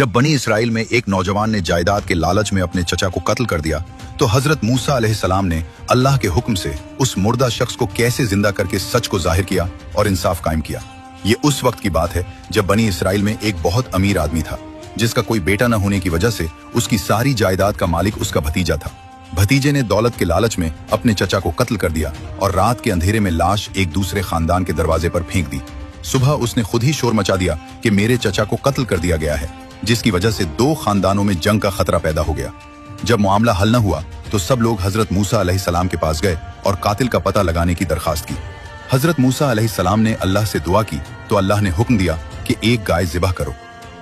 जब बनी इसराइल में एक नौजवान ने जायदाद के लालच में अपने चचा को कत्ल कर दिया, तो हजरत मूसा अलैहिस्सलाम ने अल्लाह के हुक्म से उस मुर्दा शख्स को कैसे जिंदा करके सच को जाहिर किया और इंसाफ कायम किया। ये उस वक्त की बात है जब बनी इसराइल में एक बहुत अमीर आदमी था, जिसका कोई बेटा न होने की वजह से उसकी सारी जायदाद का मालिक उसका भतीजा था। भतीजे ने दौलत के लालच में अपने चचा को कत्ल कर दिया और रात के अंधेरे में लाश एक दूसरे खानदान के दरवाजे पर फेंक दी। सुबह उसने खुद ही शोर मचा दिया कि मेरे चचा को कत्ल कर दिया गया है, जिसकी वजह से दो खानदानों में जंग का खतरा पैदा हो गया। जब मामला हल न हुआ तो सब लोग हजरत मूसा अलैहिस्सलाम के पास गए और कातिल का पता लगाने की दरखास्त की। हजरत मूसा अलैहिस्सलाम ने अल्लाह से दुआ की तो अल्लाह ने हुक्म दिया कि एक गाय ज़िबह करो।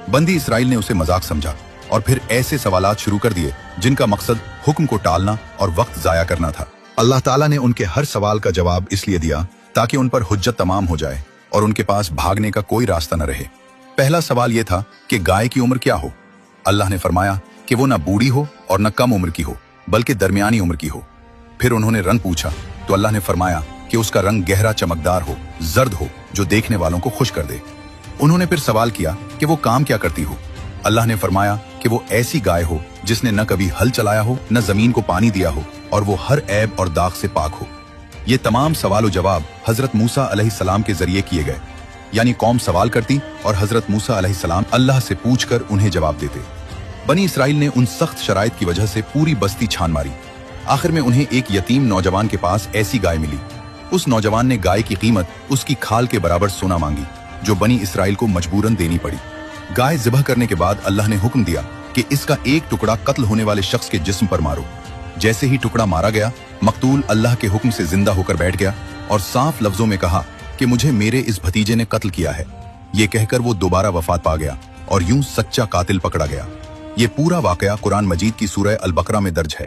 बंदी इसराइल ने उसे मजाक समझा और फिर ऐसे सवालात शुरू कर दिए जिनका मकसद हुक्म को टालना और वक्त जाया करना था। अल्लाह ताला ने उनके हर सवाल का जवाब इसलिए दिया ताकि उन पर हुज्जत तमाम हो जाए और उनके पास भागने का कोई रास्ता न रहे। पहला सवाल यह था कि गाय की उम्र क्या हो। अल्लाह ने फरमाया कि वो न बूढ़ी हो और न कम उम्र की हो, बल्कि दरमियानी उम्र की हो। फिर उन्होंने रंग पूछा तो अल्लाह ने फरमाया कि उसका रंग गहरा चमकदार हो, जर्द हो, जो देखने वालों को खुश कर दे। उन्होंने फिर सवाल किया कि वो काम क्या करती हो। अल्लाह ने फरमाया कि वो ऐसी गाय हो जिसने न कभी हल चलाया हो, न जमीन को पानी दिया हो, और वो हर ऐब और दाग से पाक हो। ये तमाम सवाल जवाब हजरत मूसा अलैहिस्सलाम के जरिए किए गए, यानी कौम सवाल करती और हजरत मूसा अलैहिस्सलाम अल्लाह से पूछकर उन्हें जवाब देते। बनी इसराइल ने उन सख्त शराइत की वजह से पूरी बस्ती छान मारी। आखिर में उन्हें एक यतीम नौजवान के पास ऐसी गाय मिली। उस नौजवान ने गाय की कीमत उसकी खाल के बराबर सोना मांगी, जो बनी इसराइल को मजबूरन देनी पड़ी। गाय ज़िबह करने के बाद अल्लाह ने हुक्म दिया कि इसका एक टुकड़ा कत्ल होने वाले शख्स के जिस्म पर मारो। जैसे ही टुकड़ा मारा गया, मकतूल अल्लाह के हुक्म से जिंदा होकर बैठ गया और साफ लफ्जों में कहा कि मुझे मेरे इस भतीजे ने कत्ल किया है। ये कहकर वो दोबारा वफात पा गया और यूं सच्चा कातिल पकड़ा गया। ये पूरा वाकया कुरान मजीद की सूरह अल बकरा में दर्ज है।